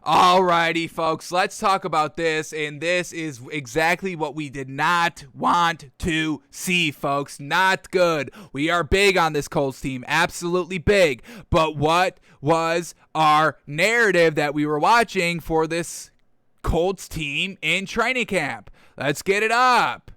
Alrighty, folks, let's talk about this, and this is exactly what we did not want to see, folks. Not good. We are big on this Colts team, absolutely big, but what was our narrative that we were watching for this Colts team in training camp? Let's get it up.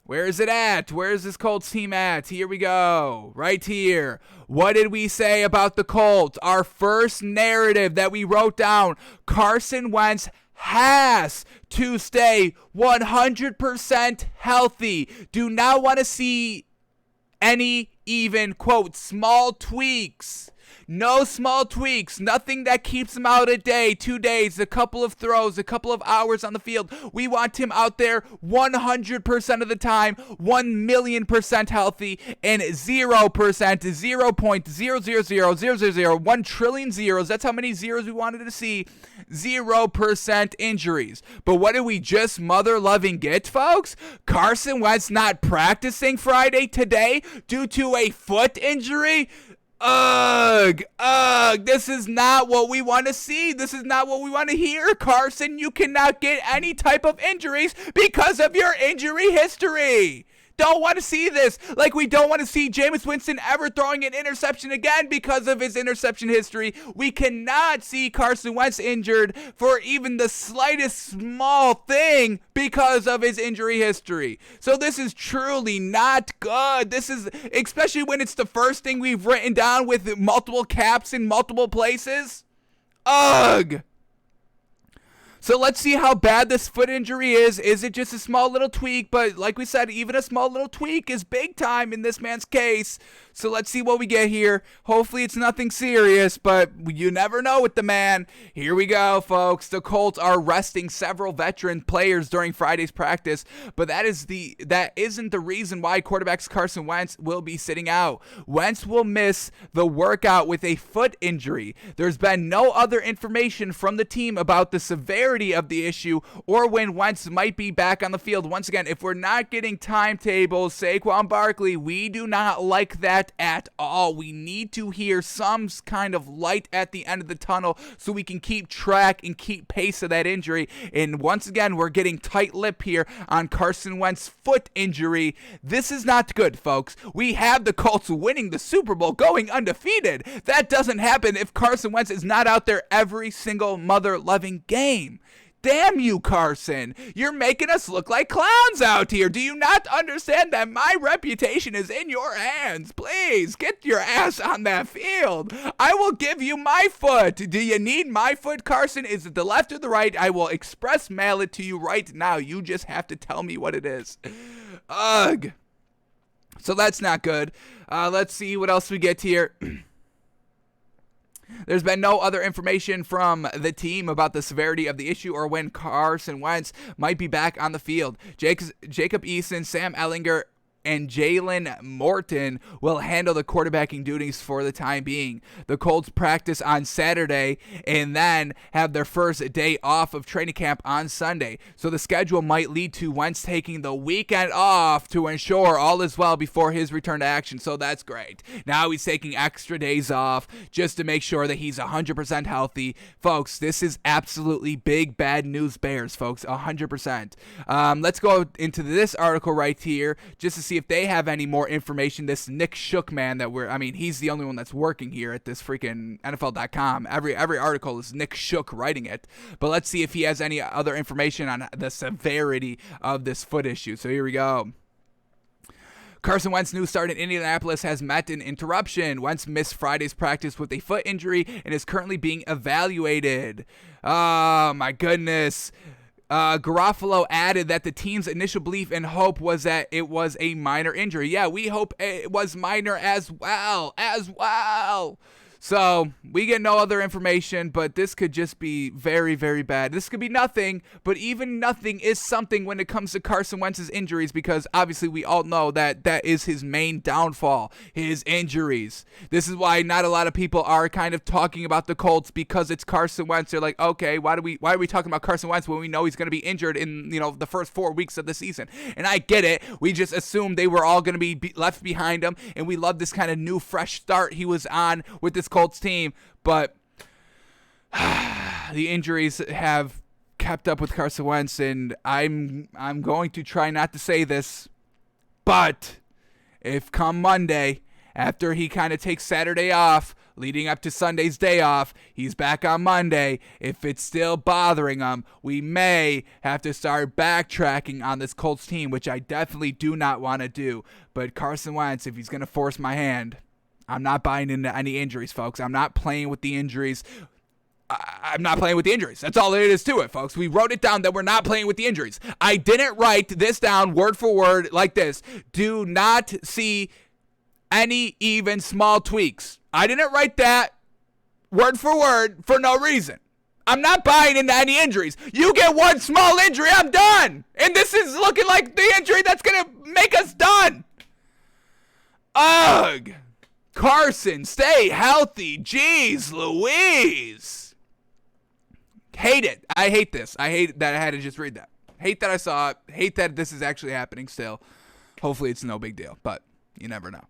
Where is it at? Where is this Colts team at? Here we go. Right here. What did we say about the Colts? Our first narrative that we wrote down, Carson Wentz has to stay 100% healthy. Do not want to see any even, quote, small tweaks. No small tweaks, nothing that keeps him out a day, 2 days, a couple of throws, a couple of hours on the field. We want him out there 100% of the time, 1,000,000% healthy, and 0%, 0.000000, 1 trillion zeros. That's how many zeros we wanted to see. 0% injuries. But what did we just mother-loving get, folks? Carson Wentz not practicing Friday today due to a foot injury? Ugh, this is not what we want to see. This is not what we want to hear, Carson. You cannot get any type of injuries because of your injury history. Don't want to see this. Like we don't want to see Jameis Winston ever throwing an interception again because of his interception history. We cannot see Carson Wentz injured for even the slightest small thing because of his injury history. So this is truly not good. This is, especially when it's the first thing we've written down with multiple caps in multiple places. Ugh. So let's see how bad this foot injury is. Is it just a small little tweak? But like we said, even a small little tweak is big time in this man's case. So let's see what we get here. Hopefully it's nothing serious, but you never know with the man. Here we go, folks. The Colts are resting several veteran players during Friday's practice, but that isn't the reason why quarterback Carson Wentz will be sitting out. Wentz will miss the workout with a foot injury. There's been no other information from the team about the severity of the issue or when Wentz might be back on the field. Once again, if we're not getting timetables, Saquon Barkley, we do not like that at all. We need to hear some kind of light at the end of the tunnel so we can keep track and keep pace of that injury. And once again, we're getting tight-lipped here on Carson Wentz's foot injury. This is not good, folks. We have the Colts winning the Super Bowl, going undefeated. That doesn't happen if Carson Wentz is not out there every single mother-loving game. Damn you, Carson. You're making us look like clowns out here. Do you not understand that my reputation is in your hands? Please, get your ass on that field. I will give you my foot. Do you need my foot, Carson? Is it the left or the right? I will express mail it to you right now. You just have to tell me what it is. Ugh. So that's not good. Let's see what else we get here. There's been no other information from the team about the severity of the issue or when Carson Wentz might be back on the field. Jacob Eason, Sam Ehlinger, and Jalen Morton will handle the quarterbacking duties for the time being. The Colts practice on Saturday and then have their first day off of training camp on Sunday. So the schedule might lead to Wentz taking the weekend off to ensure all is well before his return to action. So that's great. Now he's taking extra days off just to make sure that he's 100% healthy. Folks, this is absolutely big bad news bears, folks, 100%. Let's go into this article right here just to see if they have any more information. This Nick Shook man he's the only one that's working here at this freaking NFL.com. Every article is Nick Shook writing it. But let's see if he has any other information on the severity of this foot issue. So here we go. Carson Wentz's new start in Indianapolis has met an interruption. Wentz missed Friday's practice with a foot injury and is currently being evaluated. Oh, my goodness. Garofalo added that the team's initial belief and hope was that it was a minor injury. Yeah, we hope it was minor as well. So we get no other information, but this could just be very, very bad. This could be nothing, but even nothing is something when it comes to Carson Wentz's injuries, because obviously we all know that that is his main downfall, his injuries. This is why not a lot of people are kind of talking about the Colts, because it's Carson Wentz. They're like, okay, why are we talking about Carson Wentz when we know he's going to be injured in the first 4 weeks of the season? And I get it. We just assumed they were all going to be left behind him, and we love this kind of new, fresh start he was on with this Colts team, but the injuries have kept up with Carson Wentz, and I'm going to try not to say this, but if come Monday, after he kind of takes Saturday off, leading up to Sunday's day off, he's back on Monday. If it's still bothering him, we may have to start backtracking on this Colts team, which I definitely do not want to do. But Carson Wentz, if he's going to force my hand, I'm not buying into any injuries, folks. I'm not playing with the injuries. I'm not playing with the injuries. That's all it is to it, folks. We wrote it down that we're not playing with the injuries. I didn't write this down word for word like this. Do not see any even small tweaks. I didn't write that word for word for no reason. I'm not buying into any injuries. You get one small injury, I'm done. And this is looking like the injury that's going to make us done. Ugh. Carson, stay healthy. Jeez Louise. Hate it. I hate this. I hate that I had to just read that. Hate that I saw it. Hate that this is actually happening still. Hopefully it's no big deal, but you never know.